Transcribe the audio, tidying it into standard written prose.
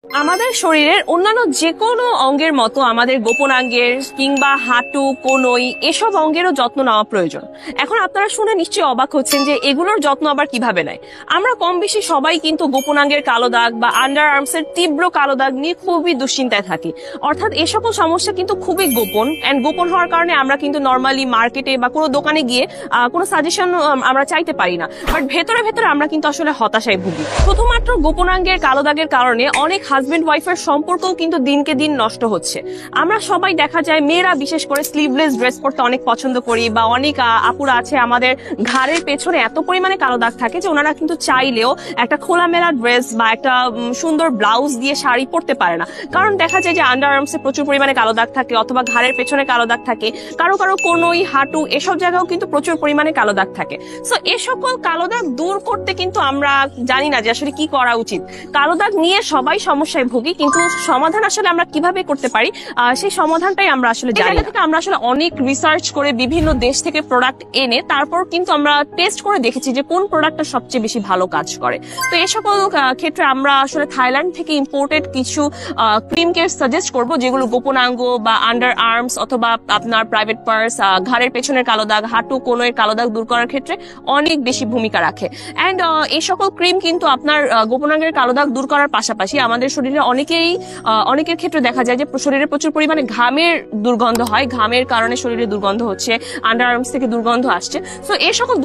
আমাদের শরীরের অন্যান্য যে কোনো অঙ্গের মতো আমাদের গোপনাঙ্গের কিংবা হাঁটু কনুই এসব অঙ্গেরও যত্ন নেওয়া প্রয়োজন। এখন আপনারা শুনে নিশ্চয়ই অবাক হচ্ছেন যে এগুলোর যত্ন আবার কিভাবে নেয়। আমরা কম বেশি সবাই কিন্তু গোপনাঙ্গের কালো দাগ বা আন্ডার আর্মস এর তীব্র কালো দাগ নিয়ে খুবই দুশ্চিন্তায় থাকি। অর্থাৎ এ সকল সমস্যা কিন্তু খুবই গোপন, এন্ড গোপন হওয়ার কারণে আমরা কিন্তু নর্মালি মার্কেটে বা কোনো দোকানে গিয়ে কোনো সাজেশন আমরা চাইতে পারি না। বাট ভেতরে ভেতরে আমরা কিন্তু আসলে হতাশায় ভুগি। শুধুমাত্র গোপনাঙ্গের কালো দাগের কারণে অনেক হাজবেন্ড ওয়াইফের সম্পর্কও কিন্তু দিনকে দিন নষ্ট হচ্ছে। আমরা সবাই দেখা যায় মেয়েরা বিশেষ করে স্লিভলেস ড্রেস পরতে অনেক পছন্দ করি, বা অনেক আপুরা আছে আমাদের ঘাড়ের পেছনে এত পরিমাণে কালো দাগ থাকে যে ওনারা কিন্তু চাইলেও একটা খোলামেলা ড্রেস বা একটা সুন্দর ব্লাউজ দিয়ে শাড়ি পরতে পারে না। কারণ দেখা যায় যে আন্ডার আর্মসে প্রচুর পরিমাণে কালো দাগ থাকে, অথবা ঘাড়ের পেছনে কালো দাগ থাকে, কারো কারো কোনোই হাঁটু এসব জায়গাও কিন্তু প্রচুর পরিমাণে কালো দাগ থাকে। সো এ সকল কালো দাগ দূর করতে কিন্তু আমরা জানি না যে আসলে কি করা উচিত। কালো দাগ নিয়ে সবাই সমস্যায় ভুগি, কিন্তু সমাধান আসলে আমরা কিভাবে করতে পারি সেই সমাধানটাই আমরা আসলে জানি না। আমরা আসলে অনেক রিসার্চ করে বিভিন্ন দেশ থেকে প্রোডাক্ট এনে তারপর কিন্তু আমরা টেস্ট করে দেখেছি যে কোন প্রোডাক্টটা সবচেয়ে বেশি ভালো কাজ করে। তো এই সকল ক্ষেত্রে আমরা আসলে থাইল্যান্ড থেকে ইম্পোর্টেড কিছু ক্রিমকে সাজেস্ট করব, যেগুলো গোপনাঙ্গ বা আন্ডার আর্মস অথবা আপনার প্রাইভেট পার্স, ঘাড়ের পেছনের কালো দাগ, হাঁটু কোনোর কালো দাগ দূর করার ক্ষেত্রে অনেক বেশি ভূমিকা রাখে। এন্ড এই সকল ক্রিম কিন্তু আপনার গোপনাঙ্গের কালো দাগ দূর করার পাশাপাশি আমাদের শরীরে অনেকের ক্ষেত্রে দেখা যায় যে শরীরে প্রচুর পরিমাণে ঘামের দুর্গন্ধ হয়, ঘামের কারণে শরীরে দুর্গন্ধ হচ্ছে, আন্ডার আর্মস থেকে দুর্গন্ধ আসছে। তো এই সকল